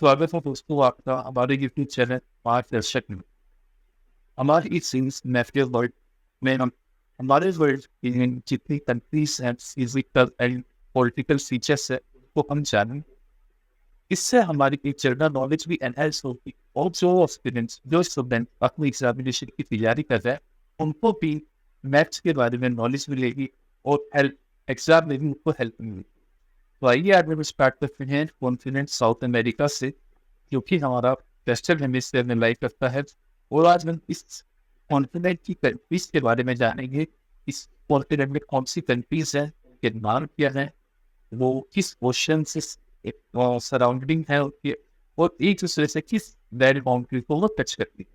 स्वागत है दोस्तों आपका हमारे यूट्यूब चैनल मार्गदर्शक में। हमारी इस सीरीज नेफियर वर्ल्ड में हम हमारे वर्ल्ड की जितनी कंट्रीज हैं, फिजिकल एंड पॉलिटिकल फीचर्स है, उनको हम जानें। इससे हमारी एक जनरल नॉलेज भी एनहेंस होगी और जो स्टूडेंट अपनी एग्जामिनेशन की तैयारी कर रहे हैं, उनको भी मैथ्स के बारे में नॉलेज मिलेगी और हेल्प एग्जाम में भी उनको हेल्प मिलेगी। तो आइए आज हम स्टार्ट करते हैं कॉन्टिनेंट साउथ अमेरिका से, क्योंकि हमारा वेस्टर्न हेमिस्फीयर में लाई करता है। और आज हम इस कॉन्टिनेंट की कंट्रीज के बारे में जानेंगे। इस कॉन्टिनेंट में कौन सी कंट्रीज हैं, उनके नाम क्या हैं, वो किस ओशन से सराउंडिंग है उनके, और एक दूसरे से किस लैंड बाउंड्री को वो टच करती है।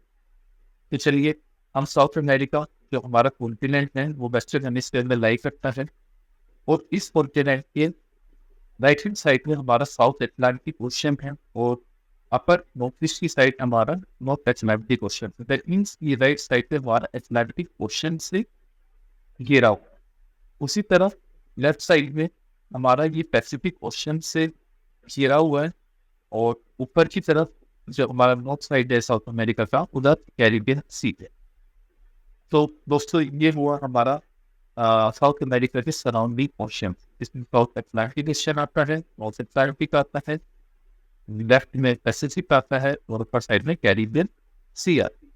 तो चलिए, हम साउथ अमेरिका जो हमारा कॉन्टिनेंट है वो वेस्टर्न हेमिस्फीयर में लाई करता है। और इस कॉन्टिनेंट के राइट हैंड साइड में हमारा साउथ अटलांटिक ओशन है और अपर नॉर्थ ईस्ट की साइड हमारा नॉर्थ अटलांटिक ओशन है। दैट मीन्स ये राइट साइड पे हमारा अटलांटिक ओशन से घिरा हुआ है। उसी तरफ लेफ्ट साइड में हमारा ये पैसिफिक ओशन से घिरा हुआ है। और ऊपर की तरफ जो हमारा नॉर्थ साइड है साउथ अमेरिका का, उधर कैरिबियन सी है। तो दोस्तों, ये हुआ हमारा साउथ अमेरिका के सराउंडिंग ओशन। इसमें साउथ अटलांटिक ओशन आता है, नॉर्थ अटलांटिक आता है, लेफ्ट में पैसिफिक आता है और ऊपर साइड में कैरिबियन सी आती है।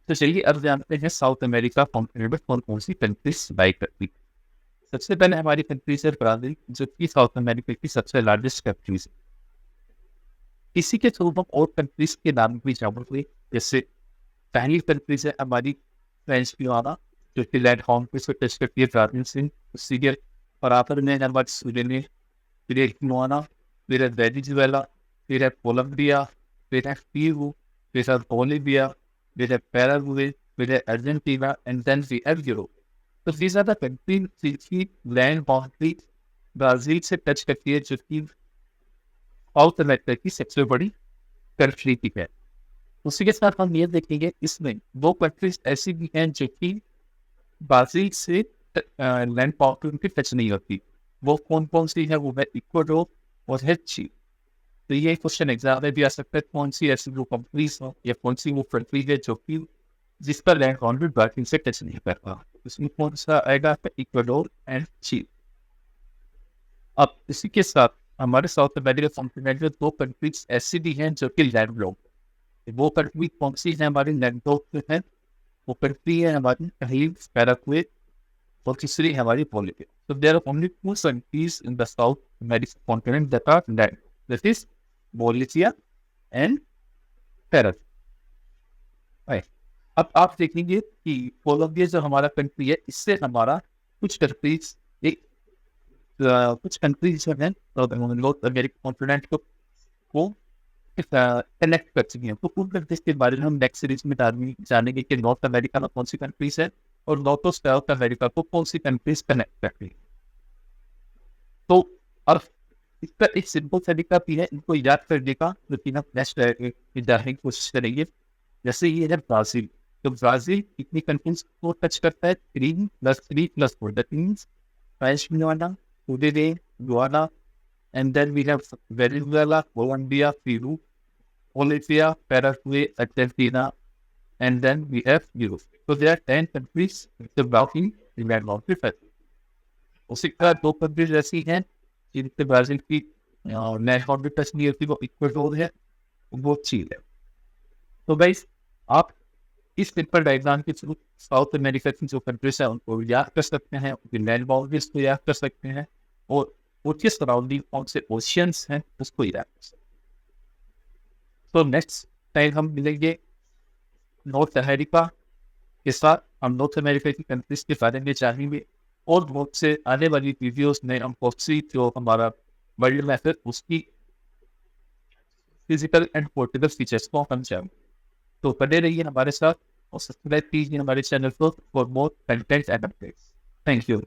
तो चलिए अब जानते हैं साउथ अमेरिका कॉन्टिनेंट में कौन कौन सी कंट्रीज लाई करती है। सबसे पहले हमारी कंट्रीज है ब्राजील, जो कि साउथ अमेरिका की सबसे लार्जेस्ट कंट्रीज है। इसी के थ्रू हम और कंट्रीज के नाम भी जानेंगे। जैसे पहली कंट्रीज है हमारी फ्रेंच गुयाना, जो कि लैंड हॉर्न पे से टच करती है ब्राजील से। उसी के बराबर में हमारी सुरीनाम, फिर है गुयाना, फिर है वेनेजुएला, फिर है कोलंबिया, फिर है पेरू, फिर है बोलिविया, फिर है पैराग्वे, फिर है Argentina, and then we have Europe. तो these are the countries जिसकी लैंड बाउंड्री ब्राजील से टच करती है, जो कि साउथ अमेरिका की सबसे बड़ी कंट्री की है। उसी के साथ हम ये देखेंगे, इसमें वो कंट्रीज ऐसी भी हैं जो कि ब्राजील से लैंड बाउंड्री उनकी टच नहीं होती। वो कौन कौन सी है? वो है इक्वाडोर और है चिली। तो ये क्वेश्चन एग्जाम में भी आ सकता है, कौन सी ऐसी वो कंट्रीज हो या कौन सी वो कंट्री है जो कि जिस पर लैंड बाउंड्री ब्राजील से टच नहीं करता। इसमें कौन सा आएगा? Ecuador and Chile. अब इसी के साथ हमारे साउथ अमेरिका कॉन्टिनेंट में दो कंट्रीज ऐसी भी हैं जो कि लैंड लॉक्ड। वो कंट्री कौन सी है? हमारी लैंड लॉक्ड है। वो कंट्री है हमारी पहली पैराग्वे और तीसरी है हमारी Bolivia. So there are only two countries in the South American continent that are land. That is Bolivia and Paraguay. Right. अब आप देखेंगे कि कोलंबिया जो हमारा कंट्री है, इससे हमारा कुछ कंट्रीज एक कुछ कंट्रीज जो है नॉर्थ अमेरिकन कॉन्टिनेंट को कनेक्ट कर चुकी हैं। तो उन कंट्रीज के बारे में हम नेक्स्ट सीरीज में जानेंगे कि नॉर्थ अमेरिका में कौन सी कंट्रीज है और नॉर्थ और साउथ अमेरिका को कौन सी कंट्रीज कनेक्ट करती है। तो अब इसका एक सिंपल तरीका भी है इनको याद करने का, लेकिन हम नेक्स्ट जानने की कोशिश करेंगे। जैसे ये है ब्राजील। तो ब्राजील कितनी कंट्रीज को टच करता है? 3+3+4, that means French Guiana, Uruguay, Guyana, and then we have Venezuela, Colombia, Peru, Bolivia, Paraguay, Argentina, and then we have Europe. So there are 10 countries developing the landlocked country. उसी तरह दो countries ऐसी हैं जिनसे Brazil की land boundary touch नहीं होती, वो इक्वाडोर है, वो चील है। तो गाइस, आप इस सिंपल डायग्राम के थ्रू साउथ अमेरिका की जो कंट्रीज है उनको याद कर सकते हैं, उनकी लैंड बाउंड्रीज को याद कर सकते हैं और उसके सराउंडिंग कौन से ओशियंस हैं उसको याद कर सकते हैं। तो नेक्स्ट टाइम हम मिलेंगे नॉर्थ अमेरिका के साथ। हम नॉर्थ अमेरिका की कंट्रीज के बारे में जानेंगे और बहुत से आने वाली वीडियोस में हम पॉक्सी जो हमारा वर्ल्ड मैप है उसकी फिजिकल एंड पोर्टेबल फीचर्स को हम जानेंगे। तो बने रहिए हमारे साथ और सब्सक्राइब कीजिए हमारे चैनल को for more content and updates. Thank you.